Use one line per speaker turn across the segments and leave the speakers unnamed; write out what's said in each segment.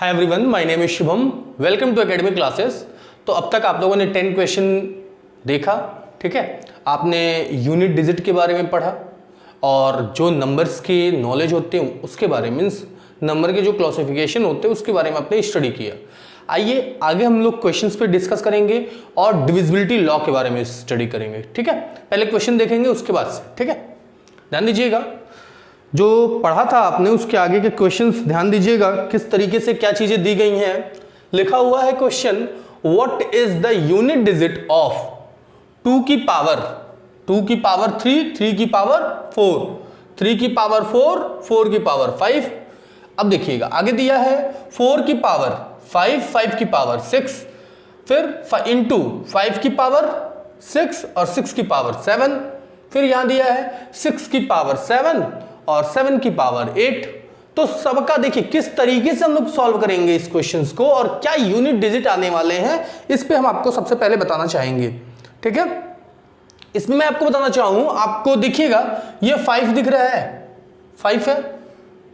Hi everyone, my name is Shubham. Welcome to academic classes. तो अब तक आप लोगों ने 10 क्वेश्चन देखा, ठीक है। आपने यूनिट डिजिट के बारे में पढ़ा और जो नंबर्स की नॉलेज होते हैं उसके बारे में, मीन्स नंबर के जो क्लासिफिकेशन होते हैं उसके बारे में आपने स्टडी किया। आइए आगे हम लोग क्वेश्चंस पे डिस्कस करेंगे और डिविजिबिलिटी लॉ के बारे में स्टडी करेंगे, ठीक है। पहले क्वेश्चन देखेंगे उसके बाद से, ठीक है। ध्यान दीजिएगा, जो पढ़ा था आपने उसके आगे के क्वेश्चंस ध्यान दीजिएगा किस तरीके से क्या चीजें दी गई हैं। लिखा हुआ है question, what is the unit digit of 2 की पावर 3, 3 की पावर 4, 3 की पावर 4, 4 की पावर 5। अब देखिएगा आगे दिया है 4 की पावर 5, 5 की पावर 6, फिर इंटू 5 की पावर 6 और 6 की पावर 7, फिर यहां दिया है 6 की पावर 7 और 7 की पावर 8। तो सबका देखिए किस तरीके से हम लोग सॉल्व करेंगे इस क्वेश्चंस को और क्या यूनिट डिजिट आने वाले हैं, इस पे हम आपको सबसे पहले बताना चाहेंगे, ठीक है। इसमें मैं आपको बताना चाहूं, आपको देखिएगा ये 5 दिख रहा है, 5 है,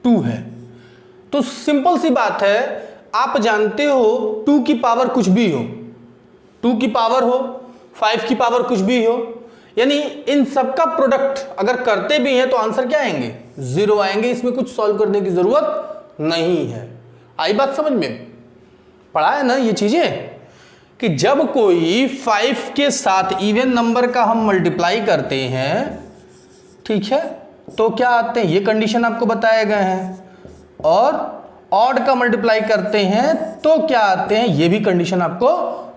2 है। तो सिंपल सी बात है, आप जानते हो 2 की पावर कुछ भी हो, 2 की पावर हो, 5 की पावर कुछ भी हो, यानी इन सबका प्रोडक्ट अगर करते भी हैं तो आंसर क्या आएंगे, 0 आएंगे। इसमें कुछ सॉल्व करने की जरूरत नहीं है। आई बात समझ में? पढ़ा है ना ये चीजें कि जब कोई 5 के साथ इवन नंबर का हम मल्टीप्लाई करते हैं, ठीक है, तो क्या आते हैं, ये कंडीशन आपको बताए गए हैं। और ऑड का मल्टीप्लाई करते हैं तो क्या आते हैं, ये भी कंडीशन आपको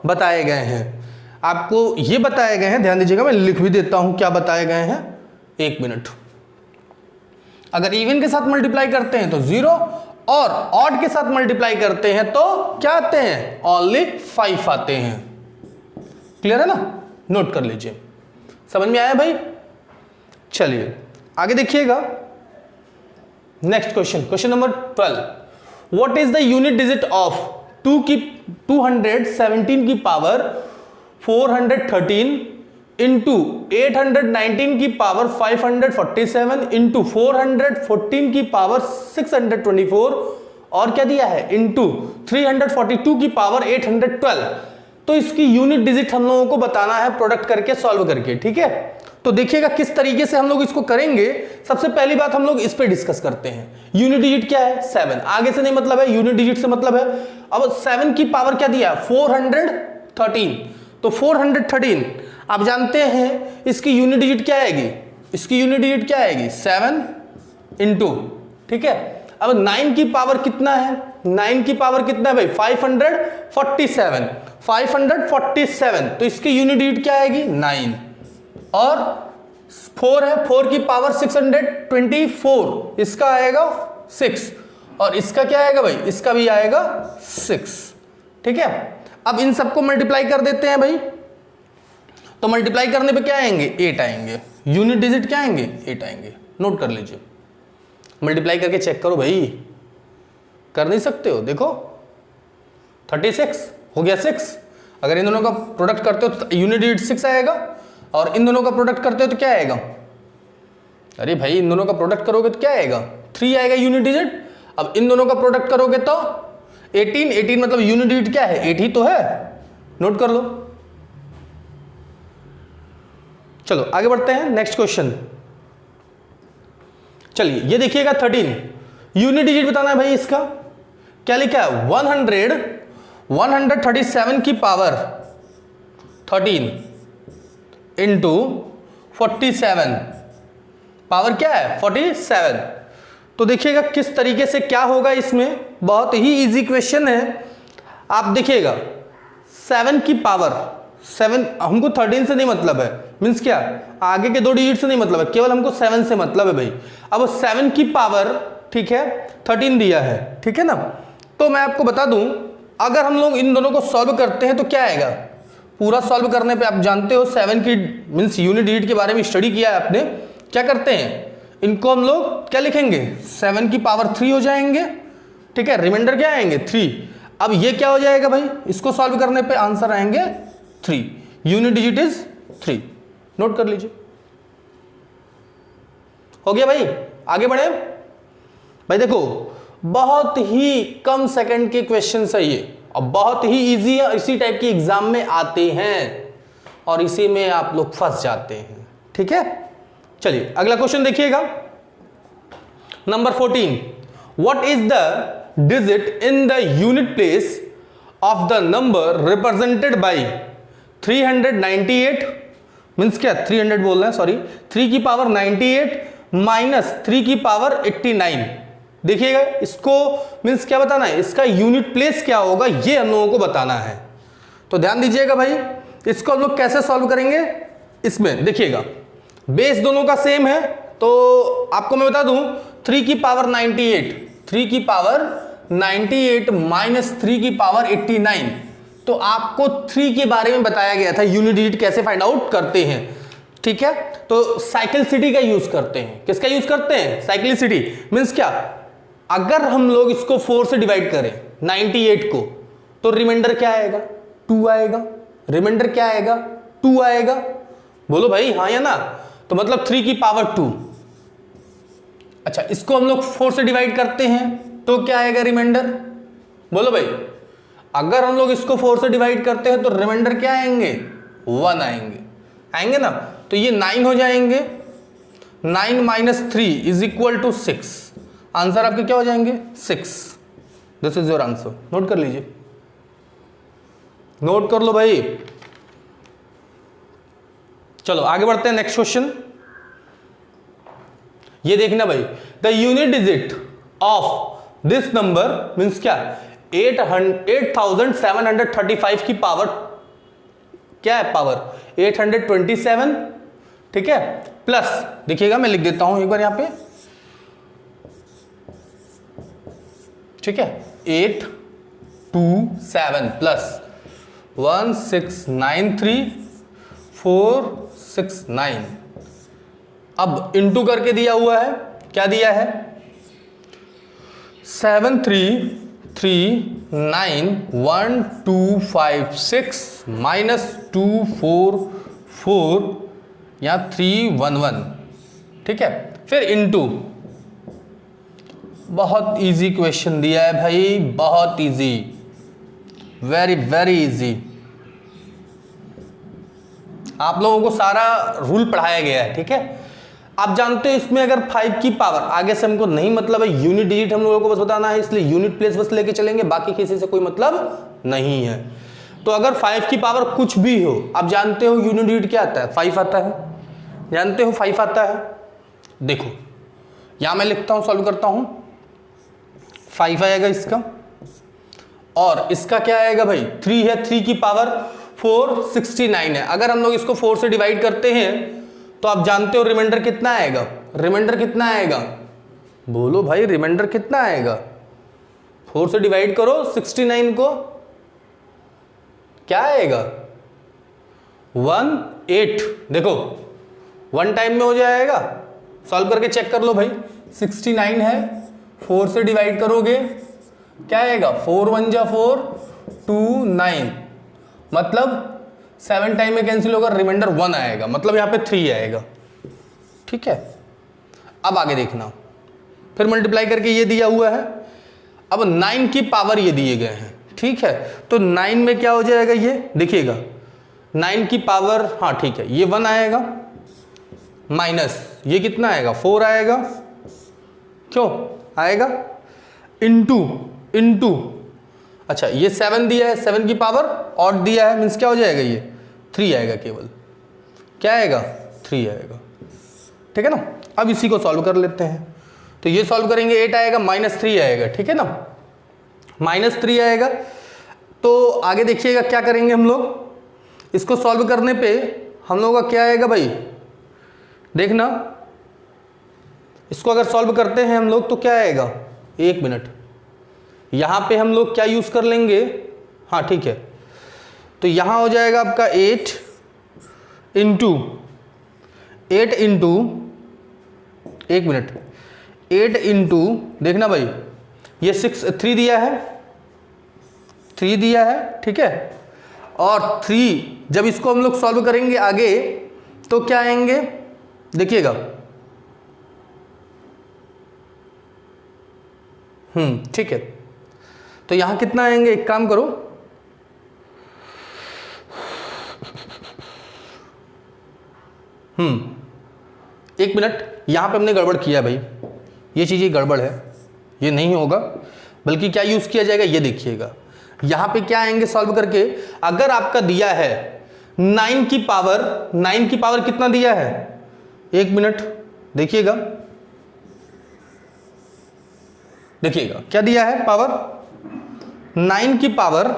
बताए गए हैं। आपको ये बताए गए हैं, ध्यान दीजिएगा, मैं लिख भी देता हूं क्या बताए गए हैं, 1 मिनट। अगर इवन के साथ मल्टीप्लाई करते हैं तो 0 और ऑड के साथ मल्टीप्लाई करते हैं तो क्या आते हैं, ओनली 5 आते हैं। क्लियर है ना? नोट कर लीजिए। समझ में आया भाई? चलिए आगे देखिएगा। Next question, question number 12, what is the unit digit of 217 की पावर 413 इंटू 819 की पावर 547 इंटू 414 की पावर 624 और क्या दिया है, इंटू 342 की पावर 812। तो इसकी यूनिट डिजिट हम लोगों को बताना है प्रोडक्ट करके, सॉल्व करके, ठीक है। तो देखिएगा किस तरीके से हम लोग इसको करेंगे। सबसे पहली बात हम लोग इस पे डिस्कस करते हैं। यूनिट डिजिट क्या है, 7। आगे से नहीं मतलब है, यूनिट डिजिट से मतलब है। अब 7 की पावर क्या दिया, 413। तो 413 आप जानते हैं इसकी यूनिट डिजिट क्या आएगी, इसकी यूनिट डिजिट क्या आएगी, 7 इंटू, ठीक है। अब 9 की पावर कितना है, 9 की पावर कितना है भाई, 547, 547। तो इसकी यूनिट डिजिट क्या आएगी, 9। और 4 है, 4 की पावर 624, इसका आएगा 6 और इसका क्या आएगा भाई, इसका भी आएगा 6, ठीक है। अब इन सबको मल्टीप्लाई कर देते हैं भाई, तो मल्टीप्लाई करने पे क्या आएंगे, 8 आएंगे। यूनिट डिजिट क्या आएंगे, 8 आएंगे। नोट कर लीजिए, मल्टीप्लाई करके चेक करो भाई, कर नहीं सकते हो, देखो 36 हो गया 6। अगर इन दोनों का प्रोडक्ट करते हो तो यूनिट डिजिट 6 आएगा और इन दोनों का प्रोडक्ट करते हो तो क्या आएगा, अरे भाई इन दोनों का प्रोडक्ट करोगे तो क्या आएगा, 3 आएगा यूनिट डिजिट। अब इन दोनों का प्रोडक्ट करोगे तो 18 मतलब यूनिट डिजिट क्या है, 8 ही तो है। नोट कर लो। चलो आगे बढ़ते हैं, नेक्स्ट क्वेश्चन। चलिए ये देखिएगा 13, यूनिट डिजिट बताना है भाई। इसका क्या लिखा है, 137 की पावर 13 इंटू 47, पावर क्या है 47। तो देखिएगा किस तरीके से क्या होगा इसमें, बहुत ही इजी क्वेश्चन है। आप देखिएगा 7 की पावर 7, हमको 13 से नहीं मतलब है, मीन्स क्या, आगे के 2 डिजिट से नहीं मतलब है, केवल हमको 7 से मतलब है भाई। अब 7 की पावर, ठीक है, 13 दिया है, ठीक है ना। तो मैं आपको बता दूं, अगर हम लोग इन दोनों को सॉल्व करते हैं तो क्या आएगा, पूरा सॉल्व करने पे आप जानते हो 7 की मीन्स यूनिट डिजिट के बारे में स्टडी किया है आपने। क्या करते हैं, इनको हम लोग क्या लिखेंगे, 7 की पावर 3 हो जाएंगे, ठीक है। रिमाइंडर क्या आएंगे, 3। अब ये क्या हो जाएगा भाई, इसको सॉल्व करने पे आंसर आएंगे 3, यूनिट डिजिट इज 3। नोट कर लीजिए, हो गया भाई। आगे बढ़े भाई, देखो बहुत ही कम सेकंड के क्वेश्चन है ये, और बहुत ही इजी है, इसी टाइप की एग्जाम में आते हैं और इसी में आप लोग फंस जाते हैं। ठीक है, चलिए अगला क्वेश्चन देखिएगा। Number 14, what is the digit in the unit place of the number represented by 398 means क्या 300 बोल रहे हैं, सॉरी 3 की पावर 98 माइनस 3 की पावर 89। देखिएगा इसको मीन्स क्या बताना है, इसका यूनिट प्लेस क्या होगा ये हम लोगों को बताना है। तो ध्यान दीजिएगा भाई, इसको हम लोग कैसे सॉल्व करेंगे। इसमें देखिएगा बेस दोनों का सेम है, तो आपको मैं बता दूं 3 की पावर 98, 3 की पावर 98 माइनस 3 की पावर 89, तो आपको 3 के बारे में बताया गया था यूनिट डिजिट कैसे फाइंड आउट करते हैं। ठीक है, तो साइक्लिसिटी का यूज करते हैं। किसका यूज करते हैं, साइक्लिसिटी मीन्स क्या, अगर हम लोग इसको 4 से डिवाइड करें 98 को, तो रिमाइंडर क्या आएगा 2 आएगा। रिमाइंडर क्या आएगा 2 आएगा। बोलो भाई हाँ या ना, तो मतलब 3 की पावर 2। अच्छा इसको हम लोग 4 से डिवाइड करते हैं तो क्या आएगा रिमाइंडर। बोलो भाई, अगर हम लोग इसको 4 से डिवाइड करते हैं तो रिमाइंडर क्या आएंगे 1 आएंगे ना, तो ये 9 हो जाएंगे। 9 minus 3 is equal to 6। Answer आपके क्या हो जाएंगे 6। This is your answer. Note कर लीजिए, नोट कर लो भाई। चलो आगे बढ़ते हैं नेक्स्ट क्वेश्चन। ये देखना भाई, the unit digit of this number means क्या 8735 की पावर क्या है, पावर 827। ठीक है, प्लस देखिएगा मैं लिख देता हूं एक बार यहां पे, ठीक है 827 प्लस 1693469। अब इंटू करके दिया हुआ है, क्या दिया है 7339126 माइनस 244 या 311। ठीक है, फिर इंटू, बहुत इजी क्वेश्चन दिया है भाई, बहुत इजी, वेरी वेरी इजी। आप लोगों को सारा रूल पढ़ाया गया है। ठीक है, आप जानते हो इसमें अगर 5 की पावर, आगे से हमको नहीं मतलब है, यूनिट डिजिट हम लोगों को बस बताना है, इसलिए यूनिट प्लेस बस लेके चलेंगे, बाकी किसी से कोई मतलब नहीं है। तो अगर 5 की पावर कुछ भी हो, आप जानते हो यूनिट डिजिट क्या आता है 5 आता है, जानते हो 5 आता है। देखो यहां मैं लिखता हूं, सॉल्व करता हूं, 5 आएगा इसका, और इसका क्या आएगा भाई 3 है, 3 की पावर 469 है। अगर हम लोग इसको 4 से डिवाइड करते हैं तो आप जानते हो रिमाइंडर कितना आएगा, रिमाइंडर कितना आएगा, बोलो भाई रिमाइंडर कितना आएगा। 4 से डिवाइड करो 69 को, क्या आएगा 18। देखो 1 टाइम में हो जाएगा, सॉल्व करके चेक कर लो भाई। 69 है, 4 से डिवाइड करोगे क्या आएगा 4 1 जा 4 2 9, मतलब 7 टाइम में कैंसिल होगा, रिमाइंडर 1 आएगा, मतलब यहां पे 3 आएगा। ठीक है, अब आगे देखना, फिर मल्टीप्लाई करके ये दिया हुआ है, अब 9 की पावर ये दिए गए हैं। ठीक है, तो 9 में क्या हो जाएगा ये देखिएगा, 9 की पावर, हाँ ठीक है, ये 1 आएगा, माइनस ये कितना आएगा 4 आएगा, क्यों आएगा, इंटू अच्छा ये 7 दिया है, 7 की पावर ऑड दिया है, मीन्स क्या हो जाएगा ये 3 आएगा, केवल क्या आएगा 3 आएगा। ठीक है ना, अब इसी को सॉल्व कर लेते हैं। तो ये सॉल्व करेंगे 8 आएगा माइनस 3 आएगा। ठीक है ना, माइनस 3 आएगा। तो आगे देखिएगा क्या करेंगे हम लोग, इसको सॉल्व करने पे हम लोगों का क्या आएगा भाई, देखना इसको अगर सॉल्व करते हैं हम लोग तो क्या आएगा, 1 मिनट, यहां पे हम लोग क्या यूज कर लेंगे, हाँ ठीक है, तो यहां हो जाएगा आपका 8 इंटू 1 मिनट, 8 इंटू देखना भाई ये 3 दिया है, 3 दिया है। ठीक है, और 3 जब इसको हम लोग सॉल्व करेंगे आगे तो क्या आएंगे देखिएगा, ठीक है। तो यहां कितना आएंगे, एक काम करो, एक मिनट, यहां पे हमने गड़बड़ किया भाई, ये चीज गड़बड़ है, ये नहीं होगा, बल्कि क्या यूज किया जाएगा ये देखिएगा। यहां पे क्या आएंगे सॉल्व करके, अगर आपका दिया है 9 की पावर कितना दिया है, एक मिनट देखिएगा क्या दिया है पावर, 9 की पावर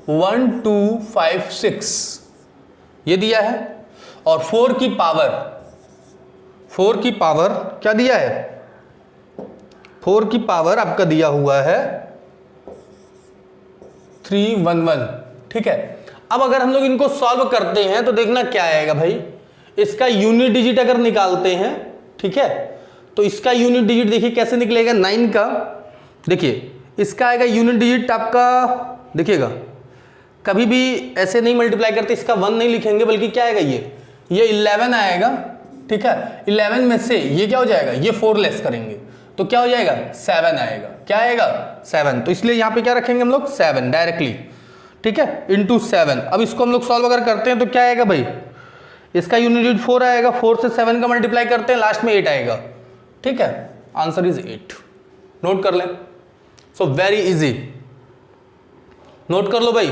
1256 ये दिया है, और 4 की पावर क्या दिया है, 4 की पावर आपका दिया हुआ है 311, ठीक है। अब अगर हम लोग इनको सॉल्व करते हैं तो देखना क्या आएगा भाई, इसका यूनिट डिजिट अगर निकालते हैं, ठीक है, तो इसका यूनिट डिजिट देखिए कैसे निकलेगा, 9 का, देखिए इसका आएगा यूनिट डिजिट आपका, देखिएगा कभी भी ऐसे नहीं मल्टीप्लाई करते, इसका 1 नहीं लिखेंगे, बल्कि क्या आएगा ये 11 आएगा, ठीक है। 11 में से ये क्या हो जाएगा, ये 4 लेस करेंगे तो क्या हो जाएगा, 7 आएगा, क्या आएगा 7, तो इसलिए यहां पे क्या रखेंगे हम लोग 7 डायरेक्टली, ठीक है, इंटू 7। अब इसको हम लोग सॉल्व अगर करते हैं तो क्या आएगा भाई, इसका यूनिट डिजिट 4 आएगा, 4 से 7 का मल्टीप्लाई करते हैं, लास्ट में 8 आएगा, ठीक है, आंसर इज 8, नोट कर लें। सो वेरी इजी, नोट कर लो भाई।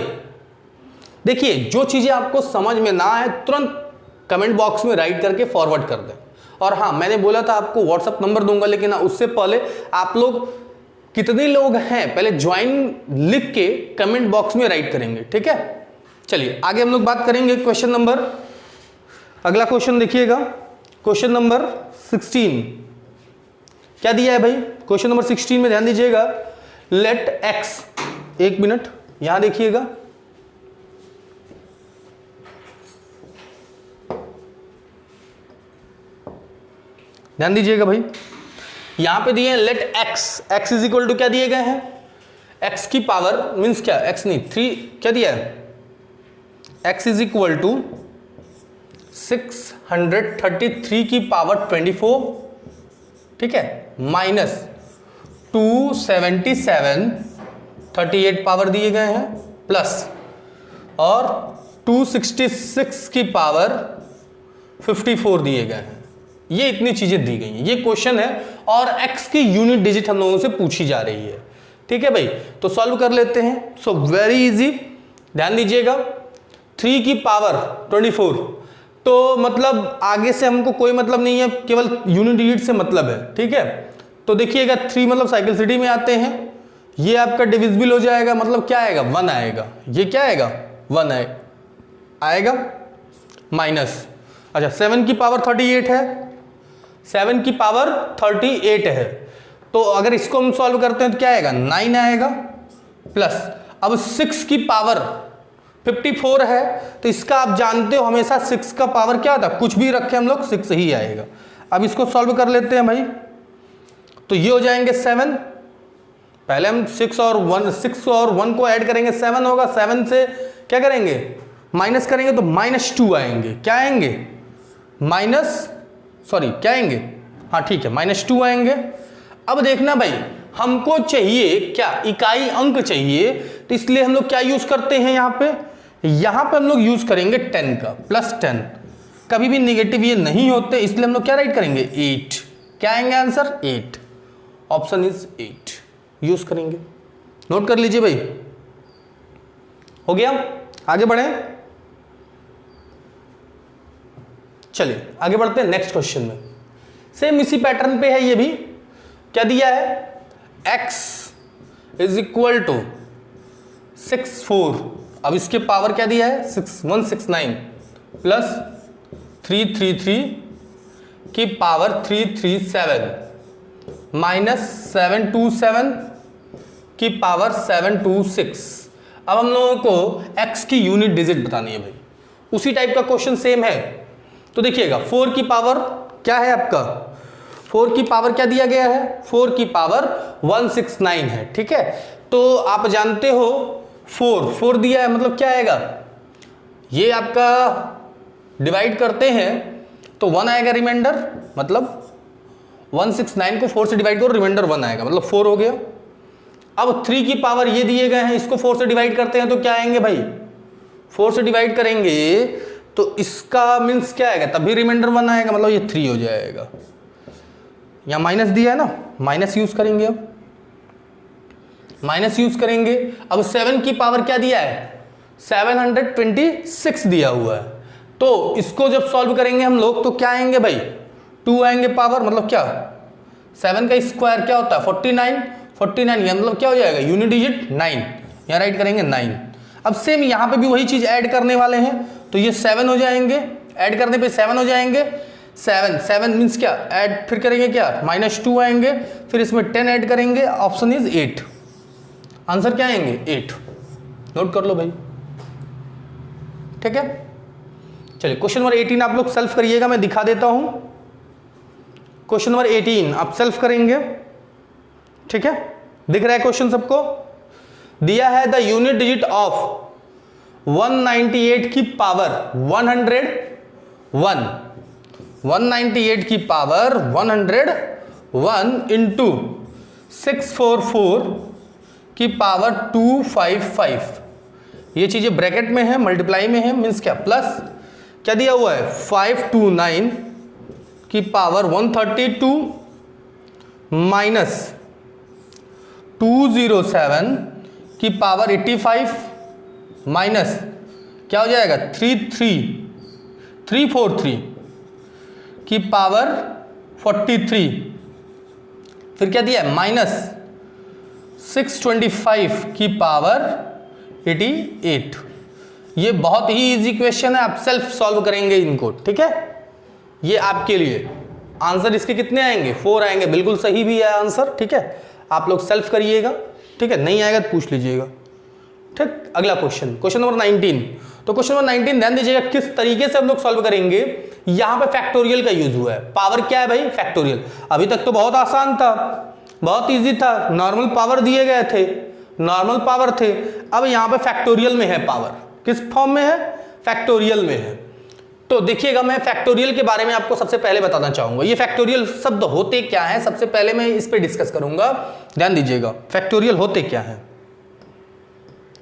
देखिए जो चीजें आपको समझ में ना आए तुरंत कमेंट बॉक्स में राइट करके फॉरवर्ड कर दें, और हाँ मैंने बोला था आपको व्हाट्सएप नंबर दूंगा, लेकिन उससे पहले आप लोग कितने लोग हैं पहले ज्वाइन लिख के कमेंट बॉक्स में राइट करेंगे, ठीक है। चलिए आगे हम लोग बात करेंगे क्वेश्चन नंबर, अगला क्वेश्चन देखिएगा, क्वेश्चन नंबर 16 क्या दिया है भाई, क्वेश्चन नंबर 16 में ध्यान दीजिएगा, लेट एक्स, एक मिनट यहां देखिएगा, ध्यान दीजिएगा भाई, यहां पे दिए हैं let x is equal to क्या दिए गए हैं, एक्स की पावर मींस क्या, एक्स नहीं 3 क्या दिया है, एक्स इज इक्वल टू 633 की पावर 24, ठीक है, माइनस 277 38 पावर दिए गए हैं, प्लस और 266 की पावर 54 दिए गए हैं। ये इतनी चीजें दी गई हैं, ये क्वेश्चन है और x की यूनिट डिजिट हम लोगों से पूछी जा रही है, ठीक है भाई। तो सॉल्व कर लेते हैं। सो वेरी इजी, ध्यान दीजिएगा, 3 की पावर 24, तो मतलब आगे से हमको कोई मतलब नहीं है, केवल यूनिट डिजिट से मतलब है, ठीक है। तो देखिएगा 3 मतलब साइकिल सिटी में आते हैं, ये आपका डिविजिबल हो जाएगा, मतलब क्या आएगा 1 आएगा, ये क्या आएगा 1 आएगा, माइनस, अच्छा 7 की पावर 38 है, 7 की पावर 38 है, तो अगर इसको हम सॉल्व करते हैं तो क्या आएगा 9 आएगा, प्लस अब 6 की पावर 54 है, तो इसका आप जानते हो हमेशा 6 का पावर क्या था, कुछ भी रखे हम लोग 6 ही आएगा। अब इसको सॉल्व कर लेते हैं भाई, तो ये हो जाएंगे 7, पहले हम 6 और 1 को ऐड करेंगे 7 होगा, 7 से क्या करेंगे माइनस करेंगे तो -2 आएंगे, क्या आएंगे क्या आएंगे, हाँ ठीक है -2 आएंगे। अब देखना भाई हमको चाहिए क्या, इकाई अंक चाहिए, तो इसलिए हम लोग क्या यूज करते हैं, यहां पे हम लोग यूज करेंगे 10 का, +10, कभी भी निगेटिव ये नहीं होते, इसलिए हम लोग क्या राइट करेंगे 8, क्या आएंगे आंसर 8, ऑप्शन इज 8 यूज करेंगे, नोट कर लीजिए भाई, हो गया। आगे बढ़े, चलिए आगे बढ़ते हैं नेक्स्ट क्वेश्चन में, सेम इसी पैटर्न पे है, ये भी क्या दिया है, x इज इक्वल टू 64, अब इसके पावर क्या दिया है 169 प्लस 333 की पावर 337 माइनस 727 की पावर 726। अब हम लोगों को x की यूनिट डिजिट बतानी है भाई, उसी टाइप का क्वेश्चन सेम है। तो देखिएगा 4 की पावर क्या है आपका, 4 की पावर क्या दिया गया है, 4 की पावर 169 है, ठीक है। तो आप जानते हो 4 दिया है, मतलब क्या आएगा, ये आपका डिवाइड करते हैं तो 1 आएगा रिमाइंडर, मतलब 169 को 4 से डिवाइड करो, रिमाइंडर 1 आएगा, मतलब 4 हो गया। अब 3 की पावर ये दिए गए हैं, इसको 4 से डिवाइड करते हैं तो क्या आएंगे भाई, 4 से डिवाइड करेंगे तो इसका मीन्स क्या आएगा, तभी रिमाइंडर 1 आएगा, मतलब ये 3 हो जाएगा। यहाँ माइनस दिया है ना, माइनस यूज करेंगे, अब माइनस यूज करेंगे। अब 7 की पावर क्या दिया है, 726 दिया हुआ है, तो इसको जब सॉल्व करेंगे हम लोग तो क्या आएंगे भाई, 2 आएंगे पावर, मतलब क्या 7 का स्क्वायर क्या होता है 49, 49 ये मतलब क्या हो जाएगा यूनिट डिजिट 9, यहाँ राइट करेंगे 9। अब सेम यहाँ पे भी वही चीज ऐड करने वाले हैं, तो ये 7 हो जाएंगे, ऐड करने पे 7 हो जाएंगे, 7 मीन्स क्या ऐड फिर करेंगे क्या -2 आएंगे, फिर इसमें 10 ऐड करेंगे, ऑप्शन इज 8, आंसर क्या आएंगे 8, नोट कर लो भाई, ठीक है। चलिए क्वेश्चन नंबर 18 आप लोग सेल्फ करिएगा, मैं दिखा देता हूं। क्वेश्चन नंबर 18 आप सेल्फ करेंगे, ठीक है, दिख रहा है क्वेश्चन सबको। दिया है द यूनिट डिजिट ऑफ 198 की पावर 101, 198 की पावर 101 इंटू 644 की पावर 255, ये चीजें ब्रैकेट में है, मल्टीप्लाई में है, मीन्स क्या प्लस क्या दिया हुआ है 529 की पावर 132 माइनस 207 की पावर 85 माइनस क्या हो जाएगा 343 की पावर 43, फिर क्या दिया है माइनस 625 की पावर 88। ये बहुत ही इजी क्वेश्चन है, आप सेल्फ सॉल्व करेंगे इनको, ठीक है। ये आपके लिए आंसर इसके कितने आएंगे 4 आएंगे, बिल्कुल सही भी है आंसर, ठीक है। आप लोग सेल्फ करिएगा, ठीक है, नहीं आएगा तो पूछ लीजिएगा, ठीक। अगला क्वेश्चन, क्वेश्चन नंबर 19। तो क्वेश्चन नंबर 19 ध्यान दीजिएगा किस तरीके से हम लोग सॉल्व करेंगे। यहां पे फैक्टोरियल का यूज हुआ है, पावर क्या है भाई फैक्टोरियल। अभी तक तो बहुत आसान था, बहुत इजी था, नॉर्मल पावर दिए गए थे, नॉर्मल पावर थे। अब यहां पे फैक्टोरियल में है पावर, किस फॉर्म में है फैक्टोरियल में है। तो देखिएगा मैं फैक्टोरियल के बारे में आपको सबसे पहले बताना चाहूंगा, ये फैक्टोरियल शब्द होते क्या है, सबसे पहले मैं इस पे डिस्कस करूंगा। ध्यान दीजिएगा फैक्टोरियल होते क्या है,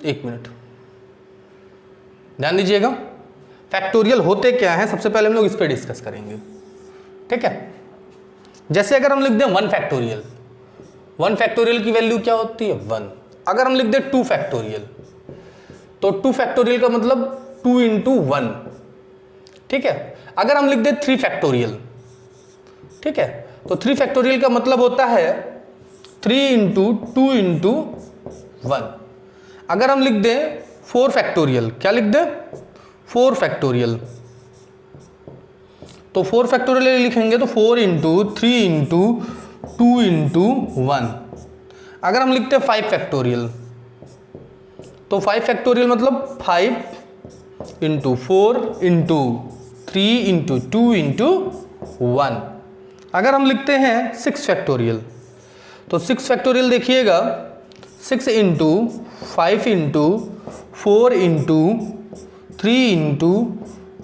एक मिनट ध्यान दीजिएगा, फैक्टोरियल होते क्या है सबसे पहले हम लोग इस पे डिस्कस करेंगे, ठीक है। जैसे अगर हम लिख दें 1 फैक्टोरियल, 1 फैक्टोरियल की वैल्यू क्या होती है 1। अगर हम लिख दें 2 फैक्टोरियल, तो 2 फैक्टोरियल का मतलब 2 इंटू 1, ठीक है। अगर हम लिख दें 3 फैक्टोरियल, ठीक है, तो 3 फैक्टोरियल का मतलब होता है 3 इंटू 2 इंटू 1। अगर हम लिख दें 4 फैक्टोरियल, क्या लिख दें 4 फैक्टोरियल, तो 4 फैक्टोरियल लिखेंगे तो 4 इंटू 3 इंटू 2 इंटू 1। अगर हम लिखते हैं 5 फैक्टोरियल, तो 5 फैक्टोरियल मतलब 5 इंटू 4 इंटू 3 इंटू 2 इंटू 1। अगर हम लिखते हैं 6 फैक्टोरियल, तो 6 फैक्टोरियल देखिएगा 6 into 5 into 4 into 3 into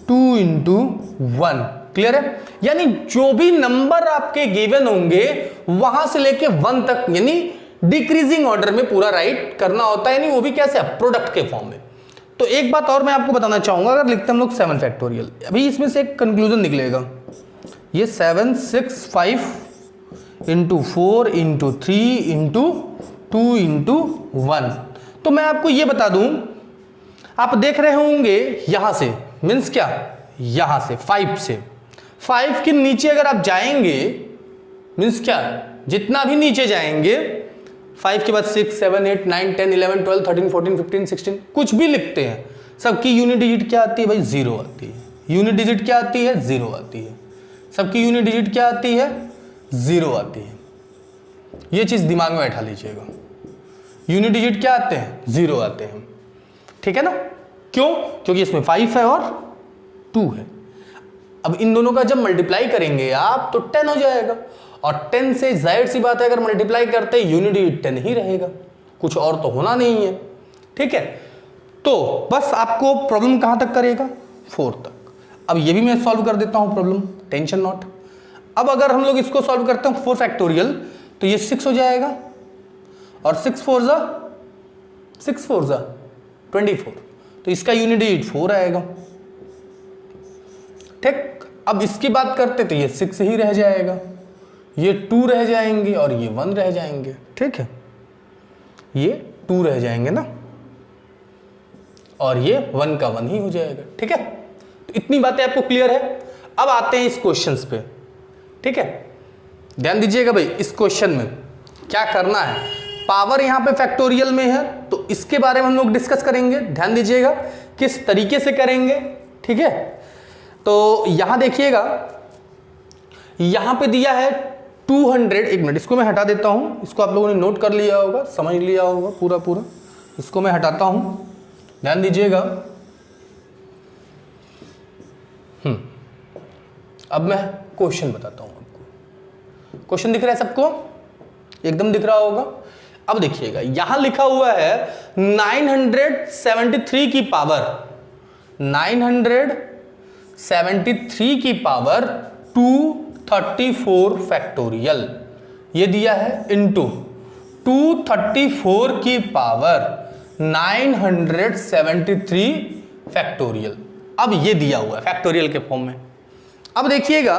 2 into 1। Clear है, यानी जो भी नंबर आपके गिवन होंगे वहां से लेके 1 तक, यानी डिक्रीजिंग ऑर्डर में पूरा राइट करना होता है, यानी वो भी कैसे प्रोडक्ट के फॉर्म में। तो एक बात और मैं आपको बताना चाहूंगा, अगर लिखते हम लोग 7 फैक्टोरियल, अभी इसमें से एक कंक्लूजन निकलेगा, ये 765 इंटू 4 इंटू 3 इंटू 2 इंटू 1। तो मैं आपको ये बता दूं, आप देख रहे होंगे यहां से, मीन्स क्या यहां से 5 से 5 के नीचे अगर आप जाएंगे, मीन्स क्या जितना भी नीचे जाएंगे 5 के बाद 6 7 8 9 10 11 12 13 14 15 16 कुछ भी लिखते हैं, सबकी यूनिट डिजिट क्या आती है भाई 0 आती है। यूनिट डिजिट क्या आती है 0 आती है, सबकी यूनिट डिजिट क्या आती है 0 आती है। ये चीज दिमाग में बैठा लीजिएगा, यूनिट डिजिट क्या आते हैं 0 आते हैं, ठीक है ना। क्यों, क्योंकि इसमें 5 है और 2 है। अब इन दोनों का जब मल्टीप्लाई करेंगे आप तो 10 हो जाएगा, और 10 से जाहिर सी बात है अगर मल्टीप्लाई करते यूनिट डिजिट 10 ही रहेगा, कुछ और तो होना नहीं है, ठीक है। तो बस आपको प्रॉब्लम कहां तक करेगा 4 तक। अब ये भी मैं सॉल्व कर देता हूं प्रॉब्लम, टेंशन नॉट। अब अगर हम लोग इसको सॉल्व करते हैं 4 फैक्टोरियल तो ये 6 हो जाएगा और 6 4 जा 24, तो इसका यूनिट डिजिट 4 आएगा। ठीक, अब इसकी बात करते तो ये 6 ही रह जाएगा, ये 2 रह जाएंगे और ये 1 रह जाएंगे। ठीक है, ये 2 रह जाएंगे ना, और ये 1 का 1 ही हो जाएगा। ठीक है, तो इतनी बातें आपको क्लियर है। अब आते हैं इस क्वेश्चंस पे। ठीक है, ध्यान दीजिएगा भाई, इस क्वेश्चन में क्या करना है, पावर यहां पे फैक्टोरियल में है तो इसके बारे में हम लोग डिस्कस करेंगे। ध्यान दीजिएगा किस तरीके से करेंगे। ठीक है, तो यहां देखिएगा, यहां पे दिया है 200। एक मिनट, इसको मैं हटा देता हूं, इसको आप लोगों ने नोट कर लिया होगा, समझ लिया होगा पूरा, इसको मैं हटाता हूं। ध्यान दीजिएगा, अब मैं क्वेश्चन बताता हूं आपको। क्वेश्चन दिख रहा है सबको, एकदम दिख रहा होगा। अब देखिएगा, यहां लिखा हुआ है 973 की पावर 973 की पावर 234 फैक्टोरियल, ये दिया है, इनटू 234 की पावर 973 फैक्टोरियल। अब ये दिया हुआ है फैक्टोरियल के फॉर्म में। अब देखिएगा,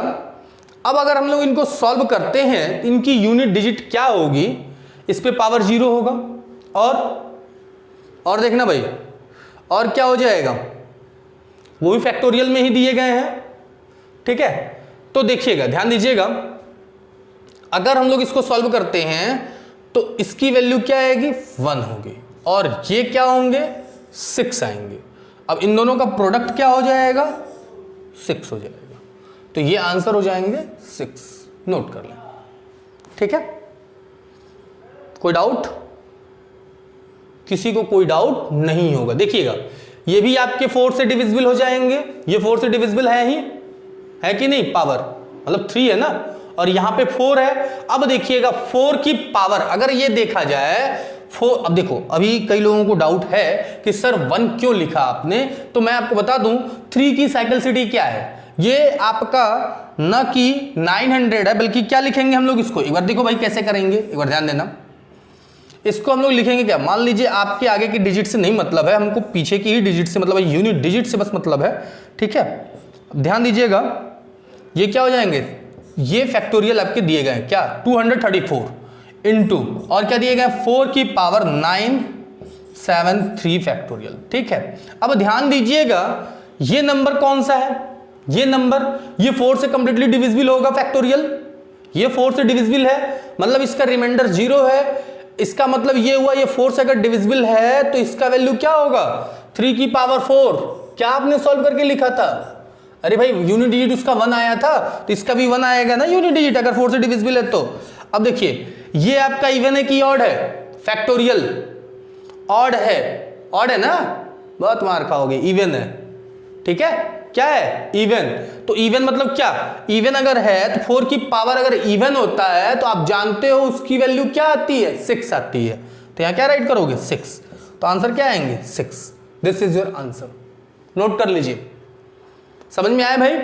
अब अगर हम लोग इनको सॉल्व करते हैं तो इनकी यूनिट डिजिट क्या होगी, इस पे पावर 0 होगा, और देखना भाई, और क्या हो जाएगा, वो भी फैक्टोरियल में ही दिए गए हैं। ठीक है, तो देखिएगा, ध्यान दीजिएगा, अगर हम लोग इसको सॉल्व करते हैं तो इसकी वैल्यू क्या आएगी, 1 होगी, और ये क्या होंगे, 6 आएंगे। अब इन दोनों का प्रोडक्ट क्या हो जाएगा, 6 हो जाएगा, तो ये आंसर हो जाएंगे 6। नोट कर लें। ठीक है, कोई डाउट, किसी को कोई डाउट नहीं होगा। देखिएगा, ये भी आपके 4 से डिविजिबल हो जाएंगे, ये 4 से डिविजिबल है ही, है कि नहीं, पावर मतलब 3 है ना, और यहां पे 4 है। अब देखिएगा 4 की पावर अगर ये देखा जाए 4, अब देखो, अभी कई लोगों को डाउट है कि सर 1 क्यों लिखा आपने, तो मैं आपको बता दूं 3 की साइक्लिसिटी क्या है। ये आपका न कि 900 है, बल्कि क्या लिखेंगे हम लोग इसको, एक बार देखो भाई कैसे करेंगे, एक बार ध्यान देना। इसको हम लोग लिखेंगे क्या, मान लीजिए आपके आगे की डिजिट से नहीं मतलब है, हमको पीछे की ही डिजिट से मतलब है, यूनिट डिजिट से बस मतलब है। ठीक है, ध्यान दीजिएगा, ये क्या हो जाएंगे, ये फैक्टोरियल आपके दिए गए क्या, 234 इंटू, और क्या दिए गए, 4 की पावर 973 फैक्टोरियल। ठीक है, अब ध्यान दीजिएगा, ये नंबर कौन सा है, ये नंबर, ये 4 से कंप्लीटली डिविजिबल होगा फैक्टोरियल, ये 4 से डिविजिबल है, मतलब इसका रिमाइंडर 0 है। इसका मतलब ये हुआ, ये 4 से अगर डिविजिबल है तो इसका वैल्यू क्या होगा, 3 की पावर 4। क्या आपने सॉल्व करके लिखा था, अरे भाई यूनिट डिजिट उसका 1 आया था, तो इसका भी 1 आएगा ना यूनिट डिजिट, अगर 4 से डिविजिबल है तो। अब देखिए, ये आपका इवन है कि ऑड है, फैक्टोरियल ऑड है ना, बहुत मार खाओगे, इवन है। ठीक है, क्या है, इवन। तो इवन मतलब क्या, इवन अगर है तो 4 की पावर अगर इवन होता है तो आप जानते हो उसकी वैल्यू क्या आती है, 6 आती है। तो यहां क्या राइट करोगे, 6, तो आंसर क्या आएंगे, 6। This is your answer, note कर लीजिए। समझ में आया भाई,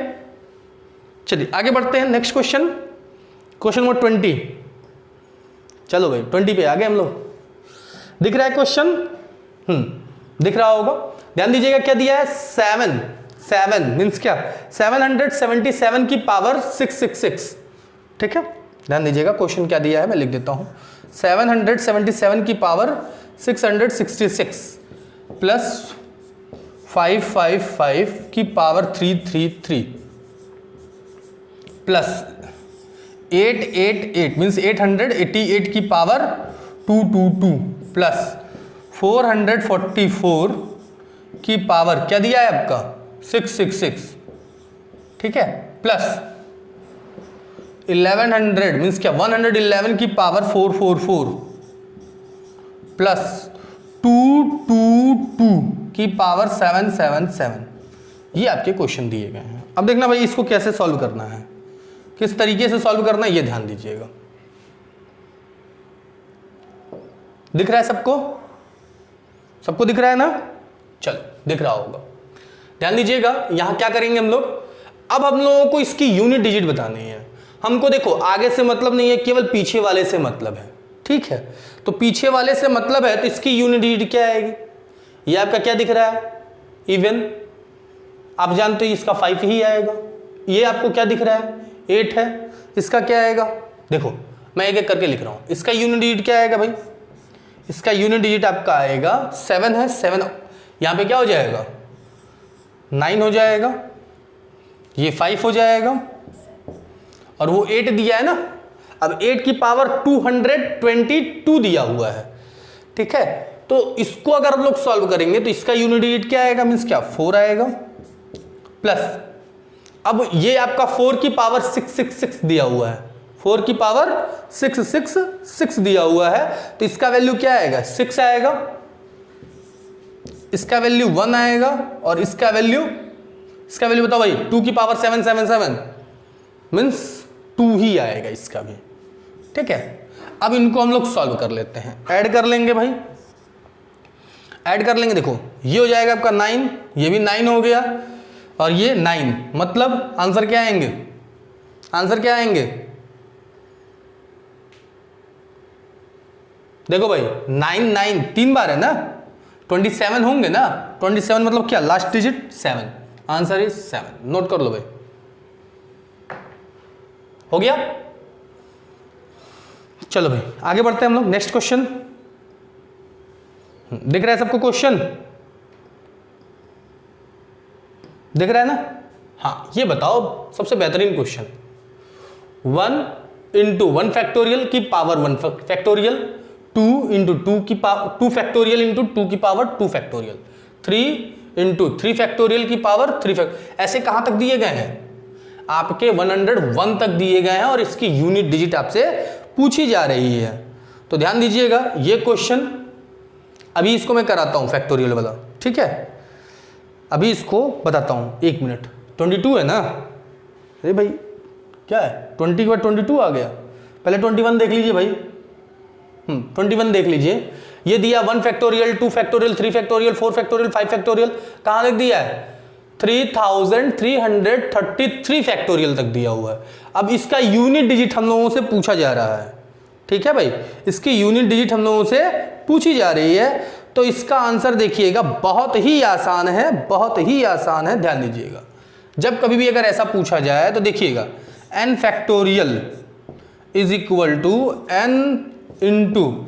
चलिए आगे बढ़ते हैं। Next question, question number 20। चलो भाई 20 पे आ गए हम लोग। दिख रहा है क्वेश्चन, दिख रहा होगा, ध्यान दीजिएगा क्या दिया है, 7 मीन्स क्या, 777 की पावर 666। ठीक है, ध्यान दीजिएगा क्वेश्चन क्या दिया है, मैं लिख देता हूं, 777 की पावर 666 प्लस 555 की पावर 333 प्लस 888 मीन्स 888 की पावर 222 प्लस 444 की पावर क्या दिया है आपका 666। ठीक है, प्लस 1100 मीन्स क्या 111 की पावर 444 प्लस 222 की पावर 777। ये आपके क्वेश्चन दिए गए हैं। अब देखना भाई इसको कैसे सॉल्व करना है, किस तरीके से सॉल्व करना है, ये ध्यान दीजिएगा। दिख रहा है सबको, सबको दिख रहा है ना, चलो दिख रहा होगा। ध्यान दीजिएगा, यहां क्या करेंगे हम लोग, अब हम लोगों को इसकी यूनिट डिजिट बतानी है। हमको देखो आगे से मतलब नहीं है, केवल पीछे वाले से मतलब है, ठीक है। तो पीछे वाले से मतलब है तो इसकी यूनिट डिजिट क्या आएगी? ये आपका क्या दिख रहा है? इवन। आप जानते हो इसका 5 ही आएगा। ये आपको क्या दिख रहा है? 8 है। इसका क्या आएगा? देखो मैं एक एक करके लिख रहा हूं। इसका यूनिट डिजिट क्या आएगा भाई? इसका यूनिट डिजिट आपका आएगा 7 है। 7 यहां पे क्या हो जाएगा? 9 हो जाएगा। ये 5 हो जाएगा और वो 8 दिया है ना। अब 8 की पावर 222 दिया हुआ है, ठीक है। तो इसको अगर हम लोग सॉल्व करेंगे तो इसका यूनिट डिजिट क्या आएगा? मीन्स क्या? 4 आएगा। प्लस अब ये आपका 4 की पावर 666 दिया हुआ है। 4 की पावर 666 दिया हुआ है तो इसका वैल्यू क्या आएगा? 6 आएगा। इसका वैल्यू 1 आएगा और इसका वैल्यू बताओ भाई। 2 की पावर 777 मीन्स 2 ही आएगा इसका भी, ठीक है। अब इनको हम लोग सॉल्व कर लेते हैं, ऐड कर लेंगे भाई, ऐड कर लेंगे। देखो ये हो जाएगा आपका 9, ये भी 9 हो गया और ये 9, मतलब आंसर क्या आएंगे? आंसर क्या आएंगे? देखो भाई 9 9 3 बार है ना, 27 होंगे ना। 27 मतलब क्या? Last digit 7। Answer is 7। Note कर लो भाई, हो गया। चलो भाई आगे बढ़ते हैं हम लोग। नेक्स्ट क्वेश्चन दिख रहा है सबको? क्वेश्चन दिख रहा है ना? हाँ, ये बताओ सबसे बेहतरीन क्वेश्चन। 1 इंटू 1 फैक्टोरियल की पावर 1 फैक्टोरियल, 2 इंटू 2 की पावर 2 फैक्टोरियल इंटू 2 की पावर 2 फैक्टोरियल, 3 इंटू 3 फैक्टोरियल की पावर 3 फैक्टोरियल। ऐसे कहां तक दिए गए हैं? आपके 101 तक दिए गए हैं और इसकी यूनिट डिजिट आपसे पूछी जा रही है। तो ध्यान दीजिएगा ये क्वेश्चन, अभी इसको मैं कराता हूं फैक्टोरियल वाला, ठीक है। अभी इसको बताता हूं, 1 मिनट। 22 है ना? अरे भाई क्या है? 20 के बाद 22 आ गया। पहले 21 देख लीजिए भाई। 21 देख लीजिए। ये दिया 1 factorial, 2 factorial, 3 factorial, 4 factorial, 5 factorial. कहां तक दिया है? 3333 फैक्टोरियल तक दिया हुआ है। अब इसका यूनिट डिजिट हम लोगों से पूछा जा रहा है, ठीक है भाई। इसकी यूनिट डिजिट हम लोगों से पूछी जा रही है। तो इसका आंसर देखिएगा बहुत ही आसान है, बहुत ही आसान है। ध्यान दीजिएगा, जब कभी भी अगर ऐसा पूछा जाए तो देखिएगा n factorial is equal to n into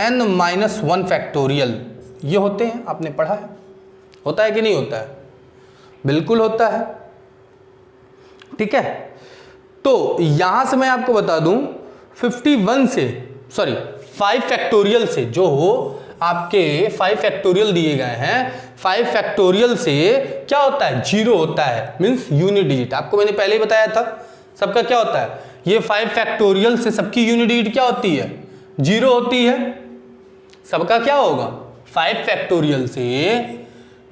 n माइनस 1 फैक्टोरियल। ये होते हैं, आपने पढ़ा है, होता है कि नहीं होता है? बिल्कुल होता है, ठीक है। तो यहां से मैं आपको बता दूं 51 से, सॉरी 5 फैक्टोरियल से, जो हो आपके 5 फैक्टोरियल दिए गए हैं, 5 फैक्टोरियल से क्या होता है? 0 होता है, मींस यूनिट डिजिट। आपको मैंने पहले ही बताया था सबका क्या होता है। ये 5 फैक्टोरियल से सबकी यूनिट डिजिट क्या होती है? 0 होती है। सबका क्या होगा? 5 फैक्टोरियल से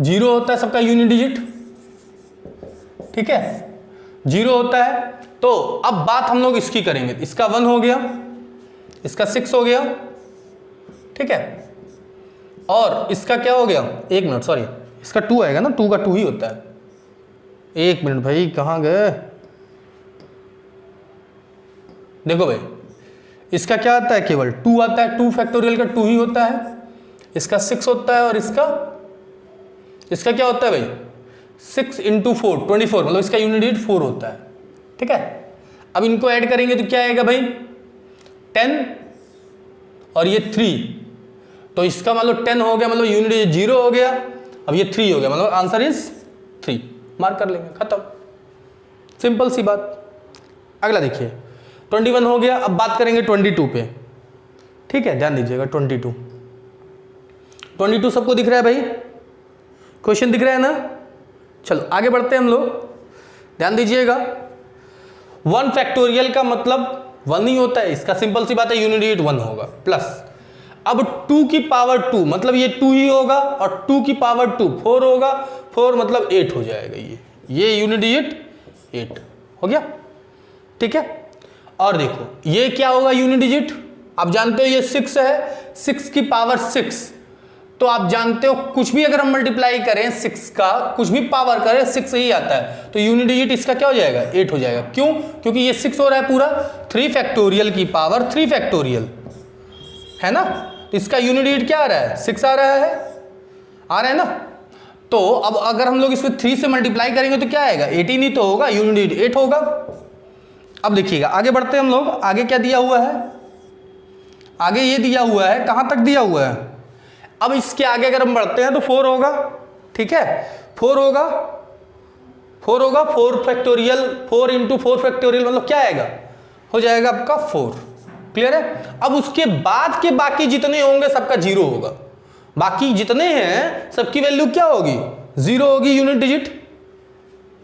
0 होता है सबका यूनिट डिजिट, ठीक है, 0 होता है। तो अब बात हम लोग इसकी करेंगे। इसका 1 हो गया, इसका 6 हो गया, ठीक है, और इसका क्या हो गया? 1 मिनट, सॉरी, इसका 2 आएगा ना, 2 का 2 ही होता है। 1 मिनट भाई, कहां गए? देखो भाई, इसका क्या आता है? केवल 2 आता है। 2 फैक्टोरियल का 2 ही होता है। इसका 6 होता है और इसका क्या होता है भाई? 6 इंटू 4 24, मतलब इसका यूनिट डिजिट 4 होता है, ठीक है। अब इनको ऐड करेंगे तो क्या आएगा भाई? 10 और ये 3, तो इसका मतलब 10 हो गया, मतलब यूनिट डिजिट 0 हो गया। अब ये 3 हो गया, मतलब आंसर इज 3। मार्क कर लेंगे, खत्म, सिंपल सी बात। अगला देखिए, 21 हो गया। अब बात करेंगे 22 पे, ठीक है, ध्यान दीजिएगा। 22 सबको दिख रहा है भाई? क्वेश्चन दिख रहा है ना? चलो आगे बढ़ते हैं हम लोग, ध्यान दीजिएगा। 1 फैक्टोरियल का मतलब 1 ही होता है, इसका सिंपल सी बात है, यूनिट डिजिट 1 होगा। प्लस अब 2 की पावर 2, मतलब ये 2 ही होगा, और 2 की पावर 2 4 होगा, 4 मतलब 8 हो जाएगा। ये यूनिट डिजिट 8 हो गया, ठीक है। और देखो ये क्या होगा यूनिट डिजिट? आप जानते हो ये 6 है, 6 की पावर 6, तो आप जानते हो कुछ भी अगर हम मल्टीप्लाई करें 6 का, कुछ भी पावर करें 6 ही आता है, तो यूनिट डिजिट इसका क्या हो जाएगा 8 हो जाएगा। क्यों? क्योंकि ये 6 हो रहा है पूरा 3 फैक्टोरियल की पावर 3 फैक्टोरियल है ना, तो इसका यूनिट डिजिट क्या आ रहा है 6 आ रहा है ना। तो अब अगर हम लोग इसको 3 से मल्टीप्लाई करेंगे तो क्या आएगा 18 ही तो होगा, यूनिट डिजिट 8 होगा। अब देखिएगा आगे बढ़ते हैं हम लोग, आगे क्या दिया हुआ है, आगे ये दिया हुआ है, कहां तक दिया हुआ है। अब इसके आगे अगर हम बढ़ते हैं तो 4 होगा, ठीक है 4 होगा 4 फैक्टोरियल 4 इंटू 4 फैक्टोरियल मतलब क्या आएगा, हो जाएगा आपका 4। क्लियर है। अब उसके बाद के बाकी जितने होंगे सबका 0 होगा, बाकी जितने हैं सबकी वैल्यू क्या होगी 0 होगी यूनिट डिजिट।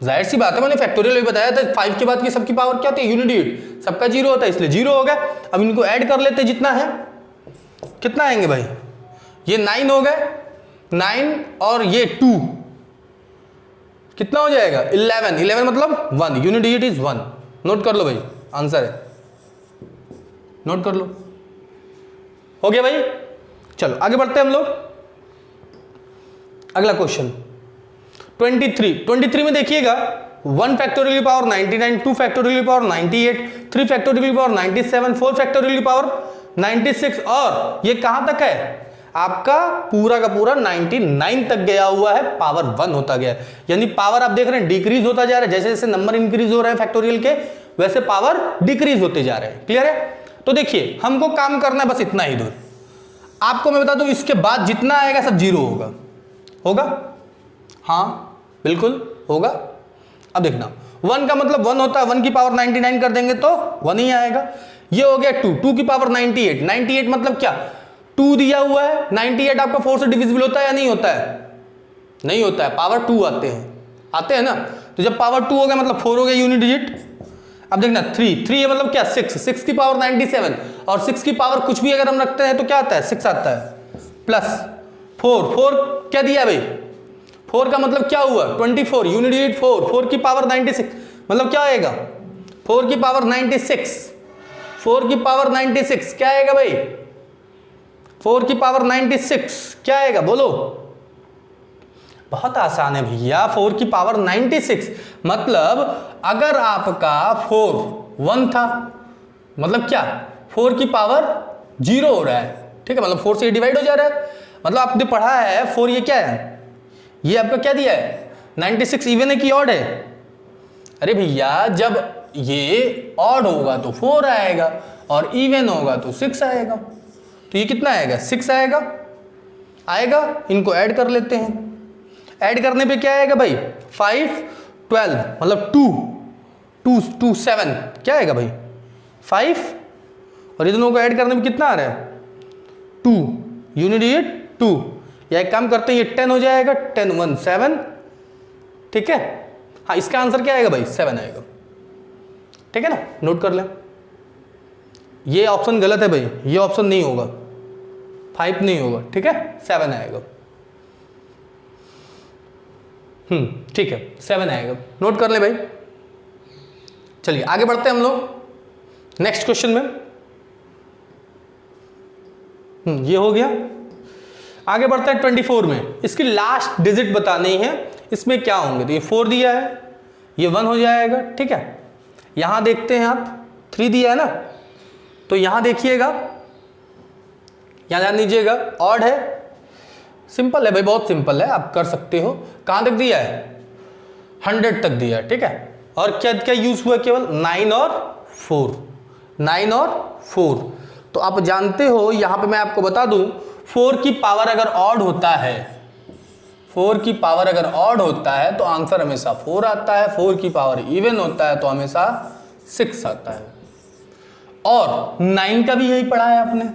जाहिर सी बात है, मैंने फैक्टोरियल भी बताया था 5 के बाद की सबकी पावर क्या होती है यूनिट डिजिट, सबका 0 होता है इसलिए 0 हो गया। अब इनको ऐड कर लेते जितना है, कितना आएंगे भाई, ये 9 हो गए 9 और ये 2 कितना हो जाएगा 11 मतलब 1, यूनिट डिजिट इज 1। नोट कर लो भाई, आंसर है, नोट कर लो, हो गया भाई। चलो आगे बढ़ते हैं हम लोग, अगला क्वेश्चन 23 में देखिएगा 1 फैक्टोरियल की पावर 99, 2 फैक्टोरियल की पावर 98, 3 फैक्टोरियल की पावर 97, 4 फैक्टोरियल की पावर 96 और ये कहां तक है आपका पूरा का पूरा 99 तक गया हुआ है, पावर 1 होता गया है। यानी पावर आप देख रहे हैं डिक्रीज होता जा रहा है, जैसे जैसे नंबर इंक्रीज हो रहे हैं फैक्टोरियल के वैसे पावर डिक्रीज होते जा रहे हैं। क्लियर है। तो देखिए हमको काम करना है बस इतना ही दूर, आपको मैं बता दूं इसके बाद जितना आएगा सब 0 होगा, हाँ बिल्कुल होगा। अब देखना 1 का मतलब 1 होता है, 1 की पावर 99 कर देंगे तो 1 ही आएगा। ये हो गया 2 की पावर 98 मतलब क्या 2 दिया हुआ है, 98 आपका 4 से डिविजिबल होता है या नहीं होता है, नहीं होता है, पावर 2 आते हैं ना। तो जब पावर 2 हो गया मतलब 4 हो गया यूनिट डिजिट। अब देखना 3 है मतलब क्या 6 की पावर 97 और 6 की पावर कुछ भी अगर हम रखते हैं तो क्या आता है 6 आता है, प्लस 4 क्या दिया भाई 4 का मतलब क्या हुआ 24, यूनिट डिजिट 4 की पावर 96 मतलब क्या आएगा 4 की पावर 96, 4 की पावर 96 क्या आएगा भाई 4 की पावर 96 क्या आएगा बोलो। बहुत आसान है भैया, 4 की पावर 96 मतलब अगर आपका 4 1 था मतलब क्या 4 की पावर 0 हो रहा है, ठीक है, मतलब 4 से डिवाइड हो जा रहा है। मतलब आपने पढ़ा है 4 ये क्या है, ये आपका क्या दिया है 96 इवन है कि ऑड है। अरे भैया जब ये ऑड होगा तो 4 आएगा और इवन होगा तो 6 आएगा, तो ये कितना आएगा 6 आएगा। इनको ऐड कर लेते हैं, ऐड करने पे क्या आएगा भाई 5 12 मतलब 2 7 क्या आएगा भाई 5 और ये दोनों को ऐड करने में कितना आ रहा है 2, यूनिट डिजिट 2। या एक काम करते हैं ये 10 हो जाएगा, 10 1 7, ठीक है। हाँ इसका आंसर क्या आएगा भाई 7 आएगा, ठीक है ना, नोट कर लें। ये ऑप्शन गलत है भाई, ये ऑप्शन नहीं होगा, 5 नहीं होगा, ठीक है 7 आएगा। ठीक है 7 आएगा, नोट कर ले भाई। चलिए आगे बढ़ते हैं हम लोग नेक्स्ट क्वेश्चन में। ये हो गया, आगे बढ़ते हैं 24 में। इसकी लास्ट डिजिट बतानी है, इसमें क्या होंगे, तो ये 4 दिया है, ये 1 हो जाएगा, ठीक है। यहां देखते हैं आप 3 दिया है ना, तो यहां देखिएगा, यहां ध्यान दीजिएगा ऑड है, सिंपल है भाई, बहुत सिंपल है, आप कर सकते हो। कहां तक दिया है 100 तक दिया है, ठीक है। और क्या क्या यूज हुआ केवल 9 और 4। तो आप जानते हो यहां पे मैं आपको बता दूं 4 की पावर अगर ऑड होता है, 4 की पावर अगर ऑड होता है तो आंसर हमेशा 4 आता है, 4 की पावर इवन होता है तो हमेशा 6 आता है। और 9 का भी यही पढ़ा है आपने,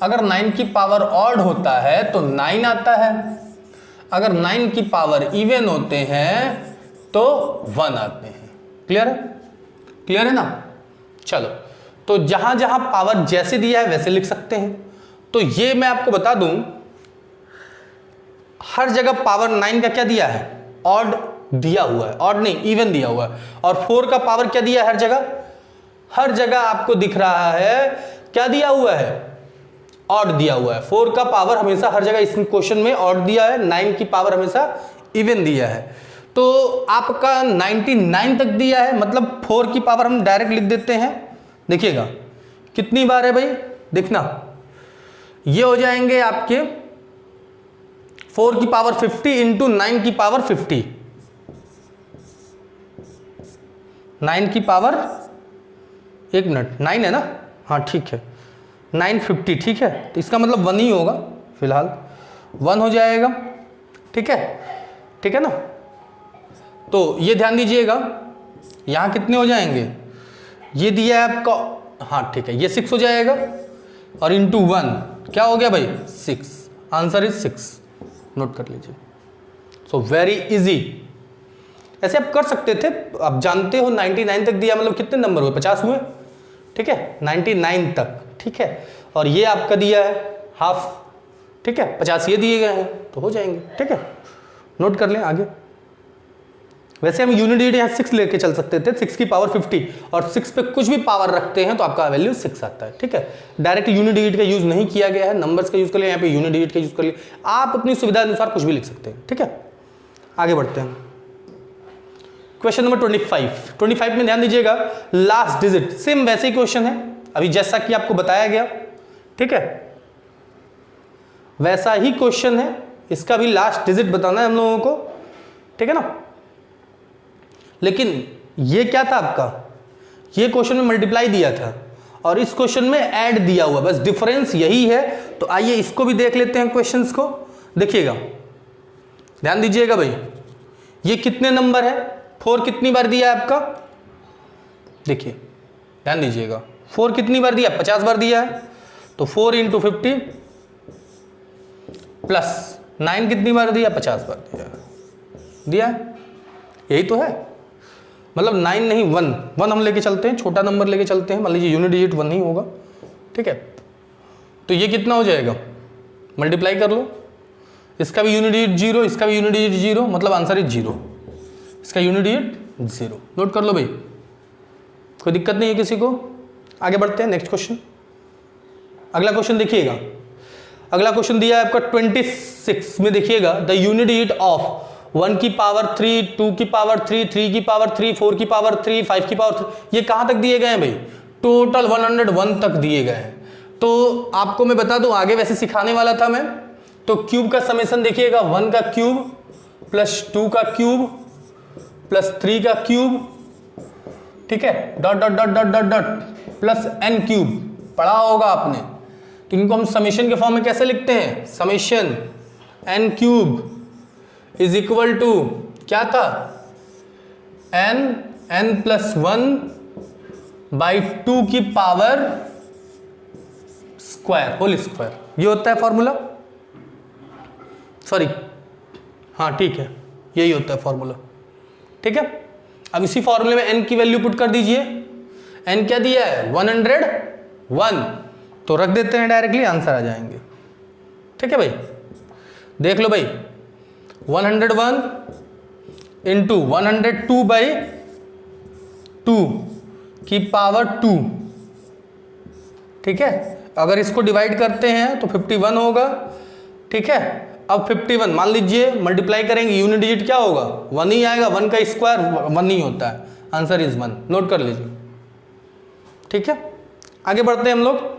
अगर 9 की पावर ऑड होता है तो 9 आता है, अगर 9 की पावर इवन होते हैं तो 1 आते हैं। क्लियर है ना। चलो तो जहां जहां पावर जैसे दिया है वैसे लिख सकते हैं। तो ये मैं आपको बता दूं हर जगह पावर 9 का क्या दिया है ऑड दिया हुआ है, ऑड नहीं इवन दिया हुआ है। और 4 का पावर क्या दिया है हर जगह आपको दिख रहा है क्या दिया हुआ है ऑड दिया हुआ है, 4 का पावर हमेशा हर जगह इस क्वेश्चन में ऑड दिया है, 9 की पावर हमेशा इवन दिया है। तो आपका 99 तक दिया है, मतलब 4 की पावर हम डायरेक्ट लिख देते हैं। देखिएगा कितनी बार है भाई, देखना ये हो जाएंगे आपके 4 की पावर 50 इंटू 9 की पावर 50, 9 की पावर, एक मिनट 9 है ना, हाँ ठीक है 950, ठीक है। तो इसका मतलब 1 ही होगा, फिलहाल 1 हो जाएगा, ठीक है ना। तो ये ध्यान दीजिएगा, यहाँ कितने हो जाएंगे, ये दिया है आपका, हाँ ठीक है, ये 6 हो जाएगा और इंटू 1 क्या हो गया भाई 6, आंसर इज 6, नोट कर लीजिए। सो वेरी इजी, ऐसे आप कर सकते थे, आप जानते हो 99 तक दिया मतलब कितने नंबर हुए, 50 हुए, ठीक है 99 तक, ठीक है। और ये आपका दिया है हाफ, ठीक है 50 ये दिए गए हैं तो हो जाएंगे, ठीक है, नोट कर लें आगे। वैसे हम यूनिट डिजिट यहाँ 6 लेके चल सकते थे, 6 की पावर 50 और 6 पे कुछ भी पावर रखते हैं तो आपका वैल्यू 6 आता है, ठीक है। डायरेक्ट यूनिट डिजिट का यूज नहीं किया गया है, नंबर्स का यूज कर लिया, यहाँ पे यूनिट डिजिट का यूज कर लिया, आप अपनी सुविधा अनुसार कुछ भी लिख सकते हैं, ठीक है। आगे बढ़ते हैं, क्वेश्चन नंबर 25 में ध्यान दीजिएगा, लास्ट डिजिट सेम वैसे ही क्वेश्चन है अभी जैसा कि आपको बताया गया, ठीक है, वैसा ही क्वेश्चन है, इसका भी लास्ट डिजिट बताना है हम लोगों को, ठीक है ना। लेकिन ये क्या था आपका, ये क्वेश्चन में मल्टीप्लाई दिया था और इस क्वेश्चन में ऐड दिया हुआ, बस डिफरेंस यही है। तो आइए इसको भी देख लेते हैं, क्वेश्चंस को देखिएगा, ध्यान दीजिएगा भाई, ये कितने नंबर है, 4 कितनी बार दिया है आपका, देखिए ध्यान दीजिएगा, 4 कितनी बार दिया, 50 बार दिया है, तो 4 इंटू 50 प्लस 9 कितनी बार दिया, 50 बार दिया है, यही तो है, मतलब 9 नहीं 1 हम लेके चलते हैं, छोटा नंबर लेके चलते हैं, मान लीजिए यूनिट डिजिट 1 ही होगा, ठीक है। तो ये कितना हो जाएगा, मल्टीप्लाई कर लो, इसका भी यूनिट डिजिट 0, इसका भी यूनिट डिजिट 0, मतलब आंसर इज 0, इसका यूनिट डिजिट 0, नोट कर लो भाई, कोई दिक्कत नहीं है किसी को। आगे बढ़ते हैं, नेक्स्ट क्वेश्चन, अगला क्वेश्चन देखिएगा, अगला क्वेश्चन दिया है आपका 26 में, देखिएगा द यूनिट डिजिट ऑफ 1 की पावर 3, 2 की पावर 3, 3 की पावर 3, 4 की पावर 3, 5 की पावर 3, ये कहां तक दिए गए हैं भाई, टोटल 101 तक दिए गए हैं। तो आपको मैं बता दूं, आगे वैसे सिखाने वाला था मैं, तो क्यूब का समेशन देखिएगा, 1 का क्यूब प्लस 2 का क्यूब प्लस 3 का क्यूब, ठीक है, dot dot dot dot dot dot plus n cube, पढ़ा होगा आपने। तो इनको हम समेशन के फॉर्म में कैसे लिखते हैं, summation n cube is equal to क्या था, n प्लस 1 बाई 2 की पावर स्क्वायर होल स्क्वायर, ये होता है फॉर्मूला, सॉरी हाँ ठीक है, यही होता है फॉर्मूला, ठीक है। अब इसी फॉर्मूले में n की वैल्यू पुट कर दीजिए, n क्या दिया है 101, तो रख देते हैं डायरेक्टली, आंसर आ जाएंगे, ठीक है भाई। देख लो भाई, 101 इंटू 102 बाई 2 की पावर 2, ठीक है। अगर इसको डिवाइड करते हैं तो 51 होगा, ठीक है। अब 51 मान लीजिए मल्टीप्लाई करेंगे, यूनिट डिजिट क्या होगा 1 ही आएगा, 1 का स्क्वायर 1 ही होता है, आंसर इज 1, नोट कर लीजिए, ठीक है। आगे बढ़ते हैं हम लोग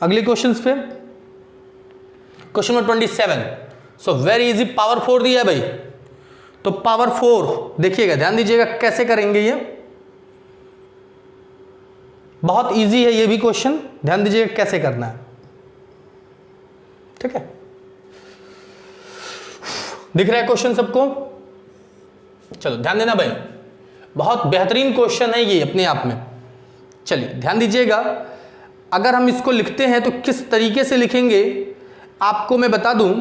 अगले क्वेश्चंस पे, question number 27। So very easy, power 4 दिया है भाई, तो पावर 4 देखिएगा, ध्यान दीजिएगा कैसे करेंगे, ये बहुत इजी है, ये भी क्वेश्चन ध्यान दीजिएगा कैसे करना है, ठीक है। दिख रहा है क्वेश्चन सबको, चलो ध्यान देना भाई, बहुत बेहतरीन क्वेश्चन है ये अपने आप में। चलिए ध्यान दीजिएगा, अगर हम इसको लिखते हैं तो किस तरीके से लिखेंगे आपको मैं बता दूं।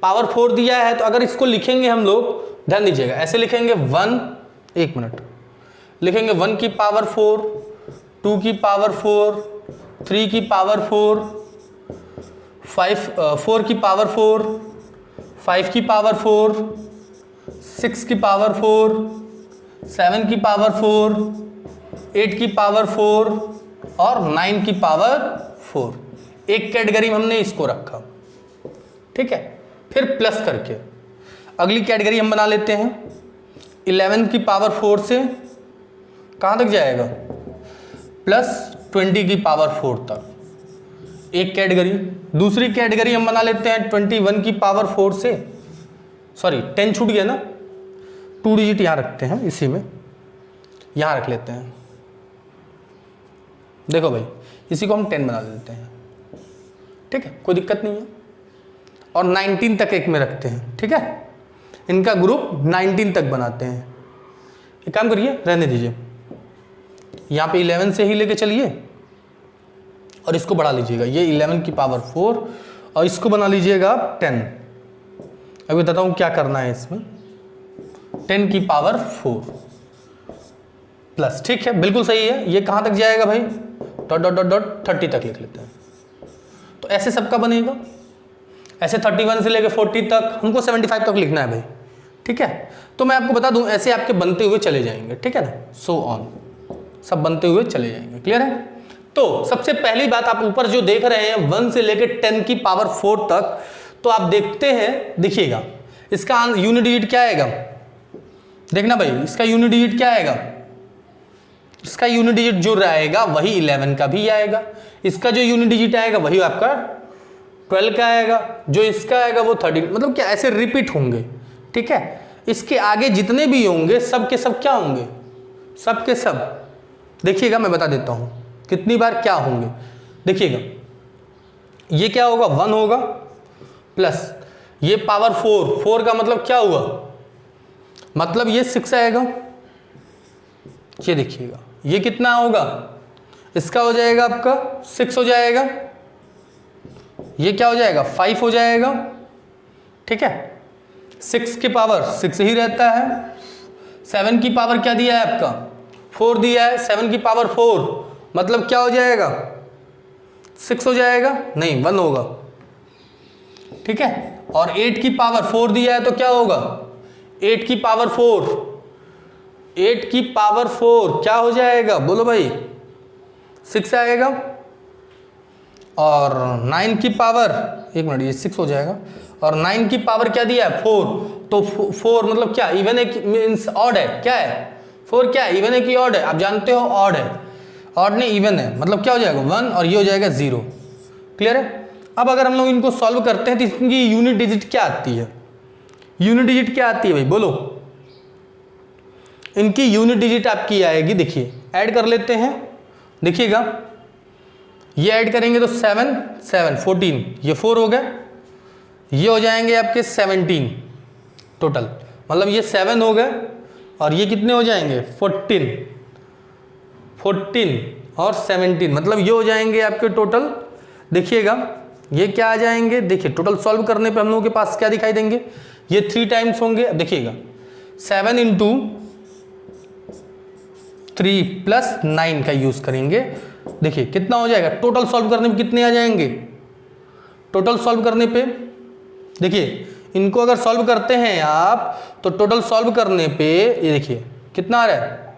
पावर 4 दिया है, तो अगर इसको लिखेंगे हम लोग, ध्यान दीजिएगा ऐसे लिखेंगे 1, एक मिनट लिखेंगे 1 की पावर 4, 2 की पावर 4, 3 की पावर 4, 4 की पावर 4, 5 की पावर 4, 6 की पावर 4, 7 की पावर 4, 8 की पावर 4, और 9 की पावर 4, एक कैटेगरी में हमने इसको रखा, ठीक है। फिर प्लस करके अगली कैटेगरी हम बना लेते हैं 11 की पावर 4 से कहाँ तक जाएगा, प्लस 20 की पावर 4 तक, एक कैटेगरी। दूसरी कैटेगरी हम बना लेते हैं 21 की पावर 4 से, सॉरी 10 छूट गया ना, 2 डिजिट यहाँ रखते हैं, इसी में यहाँ रख लेते हैं। देखो भाई इसी को हम 10 बना लेते हैं, ठीक है, कोई दिक्कत नहीं है। और 19 तक एक में रखते हैं, ठीक है, इनका ग्रुप 19 तक बनाते हैं। एक काम करिए, रहने दीजिए, यहाँ पे 11 से ही लेके चलिए और इसको बढ़ा लीजिएगा, ये 11 की पावर 4 और इसको बना लीजिएगा आप 10। अभी बताता हूँ क्या करना है इसमें, 10 की पावर 4 प्लस, ठीक है, बिल्कुल सही है। ये कहाँ तक जाएगा भाई, डॉट डॉट डॉट डॉट 30 तक लिख लेते हैं। तो ऐसे सबका बनेगा, ऐसे 31 से लेके 40 तक, हमको 75 तक लिखना है भाई, ठीक है। तो मैं आपको बता दूं ऐसे आपके बनते हुए चले जाएंगे, ठीक है ना, सो ऑन, सब बनते हुए चले जाएंगे, क्लियर है। तो सबसे पहली बात, आप ऊपर जो देख रहे हैं 1 से लेके 10 की पावर 4 तक, तो आप देखते हैं, देखिएगा इसका यूनिट डिजिट क्या आएगा, देखना भाई इसका यूनिट डिजिट क्या आएगा, इसका यूनिट डिजिट जो रहेगा वही 11 का भी आएगा, इसका जो यूनिट डिजिट आएगा वही आपका 12 का आएगा, जो इसका आएगा वो 13, मतलब क्या ऐसे रिपीट होंगे, ठीक है। इसके आगे जितने भी होंगे सब के सब क्या होंगे, सब के सब, देखिएगा मैं बता देता हूं कितनी बार क्या होंगे। देखिएगा ये क्या होगा, 1 होगा, प्लस ये पावर 4 का मतलब क्या हुआ, मतलब ये 6 आएगा, ये देखिएगा ये कितना होगा, इसका हो जाएगा आपका 6 हो जाएगा, ये क्या हो जाएगा 5 हो जाएगा, ठीक है। 6 की पावर 6 ही रहता है, 7 की पावर क्या दिया है आपका 4 दिया है, 7 की पावर 4 मतलब क्या हो जाएगा 6 हो जाएगा, नहीं 1 होगा, ठीक है। और 8 की पावर 4 दिया है तो क्या होगा 8 की पावर 4, 8 की पावर 4 क्या हो जाएगा बोलो भाई 6 आएगा। और 9 की पावर, एक मिनट, ये 6 हो जाएगा, और 9 की पावर क्या दिया है 4, तो 4 मतलब क्या इवन है, मीन्स ऑड है, क्या है 4 क्या है, इवन है कि ऑड है, आप जानते हो ऑड है, ऑड नहीं इवन है, मतलब क्या हो जाएगा 1 और ये हो जाएगा 0, क्लियर है। अब अगर हम लोग इनको सॉल्व करते हैं तो इसकी यूनिट डिजिट क्या आती है, यूनिट डिजिट क्या आती है भाई बोलो, इनकी यूनिट डिजिट आपकी आएगी, देखिए ऐड कर लेते हैं, देखिएगा ये ऐड करेंगे तो 7 7 14, ये 4 हो गए, ये हो जाएंगे आपके 17 टोटल, मतलब ये 7 हो गए और ये कितने हो जाएंगे 14 और 17, मतलब ये हो जाएंगे आपके टोटल, देखिएगा ये क्या आ जाएंगे, देखिए टोटल सॉल्व करने पे हम लोगों के पास क्या दिखाई देंगे, ये 3 टाइम्स होंगे, देखिएगा 7 इंटू 3 प्लस 9 का यूज करेंगे, देखिए कितना हो जाएगा, टोटल सॉल्व करने पे कितने आ जाएंगे, टोटल सॉल्व करने पे देखिए इनको अगर सॉल्व करते हैं आप तो टोटल सॉल्व करने पे ये देखिए कितना आ रहा है,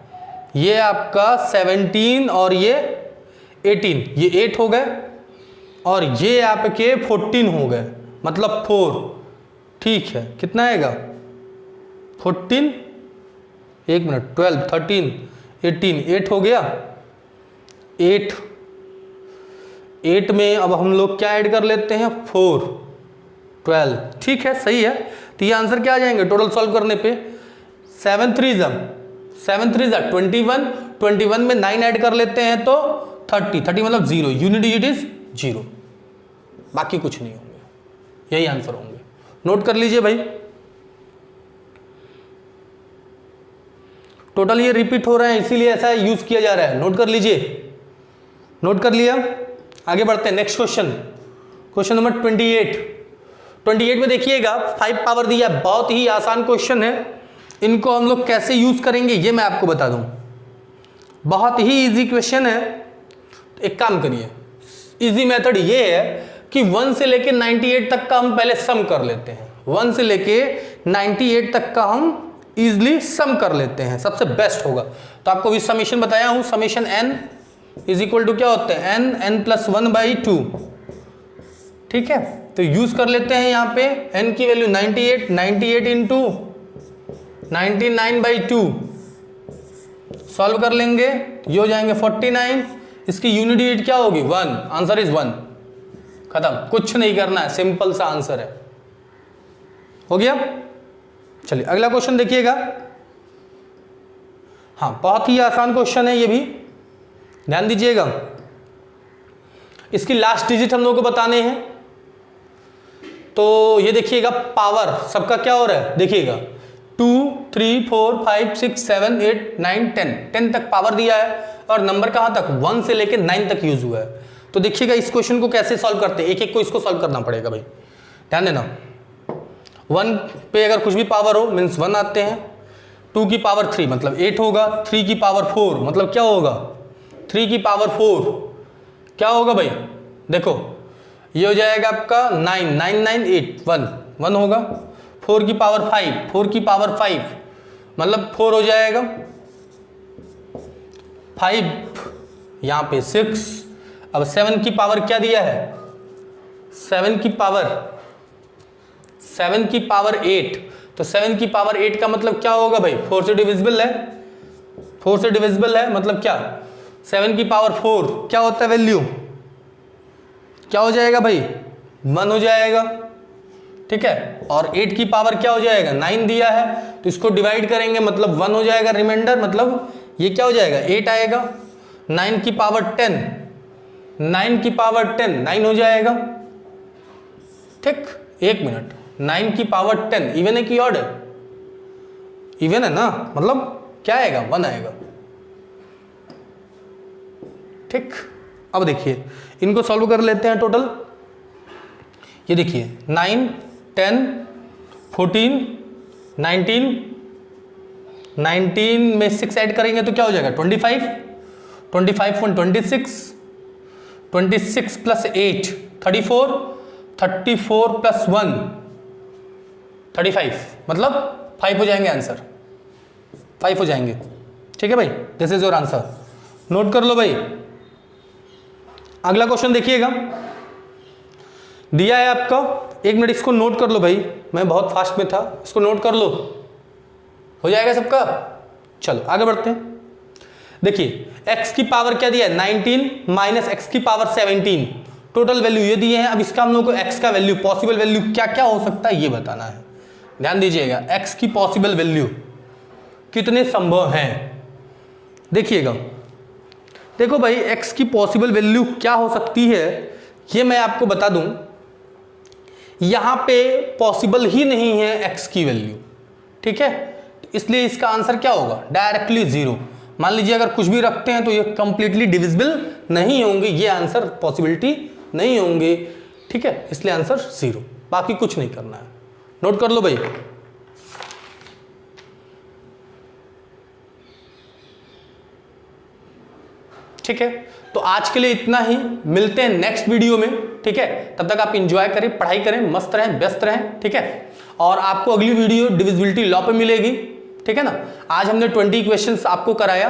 ये आपका 17 और ये 18, ये 8 हो गए और ये आपके 14 हो गए, मतलब 4, ठीक है, कितना आएगा 14, एक मिनट 12 13 18, 8 हो गया, 8 में अब हम लोग क्या ऐड कर लेते हैं 4 12, ठीक है, सही है। तो ये आंसर क्या आ जाएंगे टोटल सॉल्व करने पे, 7 3 21, 21 में 9 ऐड कर लेते हैं तो 30 मतलब 0, यूनिट डिजिट इज 0, बाकी कुछ नहीं होंगे, यही आंसर होंगे, नोट कर लीजिए भाई। टोटल ये रिपीट हो रहा है इसीलिए ऐसा यूज किया जा रहा है, नोट कर लीजिए, नोट कर लिया, आगे बढ़ते हैं नेक्स्ट क्वेश्चन, क्वेश्चन नंबर 28 में देखिएगा 5 पावर दिया, बहुत ही आसान क्वेश्चन है, इनको हम लोग कैसे यूज करेंगे ये मैं आपको बता दूं, बहुत ही इजी क्वेश्चन है। तो एक काम करिए, इजी मेथड ये है कि 1 से लेके 98 तक का हम पहले सम कर लेते हैं, 1 से लेके 98 तक का हम इजिली सम कर लेते हैं, सबसे बेस्ट होगा। तो आपको भी समेशन बताया हूं, summation n is equal to क्या होते हैं n प्लस 1/2। ठीक है, तो यूज कर लेते हैं यहाँ पे n की वैल्यू 98 इंटू 99/2 सॉल्व कर लेंगे, ये हो जाएंगे 49। इसकी यूनिट डिजिट क्या होगी 1, आंसर इज 1। खत्म, कुछ नहीं करना है, सिंपल सा आंसर है। हो गया। चलिए अगला क्वेश्चन देखिएगा। हाँ, बहुत ही आसान क्वेश्चन है ये भी, ध्यान दीजिएगा। इसकी लास्ट डिजिट हम लोगों को बताने हैं। तो ये देखिएगा, पावर सबका क्या हो रहा है, देखिएगा 2 3 4 5 6 7 8 9 10 तक पावर दिया है, और नंबर कहाँ तक 1 से लेके 9 तक यूज हुआ है। तो देखिएगा इस क्वेश्चन को कैसे सॉल्व करते हैं, एक एक को इसको सॉल्व करना पड़ेगा भाई, ध्यान देना। 1 पे अगर कुछ भी पावर हो मीन्स 1 आते हैं, 2 की पावर 3 मतलब 8 होगा, 3 की पावर 4 मतलब क्या होगा 3 की पावर 4 क्या होगा भाई, देखो ये हो जाएगा आपका 9 9 9 8 1 होगा। 4 की पावर 5 मतलब 4 हो जाएगा, 5 यहाँ पे 6। अब 7 की पावर क्या दिया है, 7 की पावर 8, तो 7 की पावर 8 का मतलब क्या होगा भाई, 4 से डिविजिबल है, 4 से डिविजिबल है मतलब क्या 7 की पावर 4 क्या होता है वैल्यू, क्या हो जाएगा भाई 1 हो जाएगा। ठीक है, और 8 की पावर क्या हो जाएगा 9 दिया है, तो इसको डिवाइड करेंगे मतलब 1 हो जाएगा, रिमाइंडर मतलब ये क्या हो जाएगा 8 आएगा। 9 की पावर 10 9 हो जाएगा। ठीक, 1 मिनट, 9 की पावर 10 इवन है कि ऑड है, इवन है ना, मतलब क्या आएगा 1 आएगा। ठीक, अब देखिए इनको सॉल्व कर लेते हैं टोटल। ये देखिए 9 10 14 19 19 में 6 ऐड करेंगे तो क्या हो जाएगा 25 26 प्लस 8 34 प्लस 1 35 मतलब 5 हो जाएंगे, आंसर 5 हो जाएंगे। ठीक है भाई, this is your answer, note कर लो भाई। अगला क्वेश्चन देखिएगा, दिया है आपका, 1 मिनट इसको नोट कर लो भाई, मैं बहुत फास्ट में था, इसको नोट कर लो, हो जाएगा सबका। चलो आगे बढ़ते हैं। देखिए x की पावर क्या दिया है 19 माइनस एक्स की पावर 17, टोटल वैल्यू ये दिए हैं। अब इसका हम लोग को x का वैल्यू, पॉसिबल वैल्यू क्या क्या हो सकता है ये बताना है। ध्यान दीजिएगा, x की पॉसिबल वैल्यू कितने संभव हैं, देखिएगा। देखो भाई x की पॉसिबल वैल्यू क्या हो सकती है ये मैं आपको बता दूं, यहां पे पॉसिबल ही नहीं है x की वैल्यू। ठीक है, इसलिए इसका आंसर क्या होगा डायरेक्टली 0। मान लीजिए अगर कुछ भी रखते हैं तो ये कंप्लीटली डिविजिबल नहीं होंगे, ये आंसर पॉसिबिलिटी नहीं होंगे। ठीक है, इसलिए आंसर 0, बाकी कुछ नहीं करना है, नोट कर लो भाई। ठीक है, तो आज के लिए इतना ही, मिलते हैं नेक्स्ट वीडियो में। ठीक है, तब तक आप एंजॉय करें, पढ़ाई करें, मस्त रहें, व्यस्त रहें। ठीक है, और आपको अगली वीडियो डिविजिबिलिटी लॉ पे मिलेगी। ठीक है ना, आज हमने 20 क्वेश्चंस आपको कराया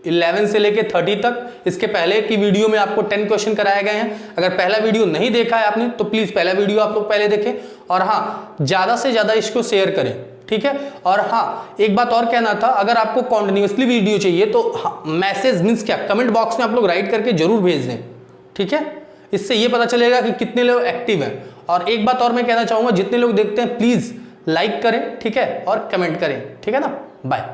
11 से लेके 30 तक। इसके पहले की वीडियो में आपको 10 क्वेश्चन कराए गए हैं। अगर पहला वीडियो नहीं देखा है आपने तो प्लीज पहला वीडियो आप लोग पहले देखें, और हाँ ज्यादा से ज्यादा इसको शेयर करें। ठीक है, और हाँ एक बात और कहना था, अगर आपको कॉन्टिन्यूसली वीडियो चाहिए तो मैसेज मीन्स क्या, कमेंट बॉक्स में आप लोग राइट करके जरूर भेज दें। ठीक है, इससे ये पता चलेगा कि कितने लोग एक्टिव हैं। और एक बात और मैं कहना चाहूंगा, जितने लोग देखते हैं प्लीज लाइक करें, ठीक है, और कमेंट करें। ठीक है ना, बाय।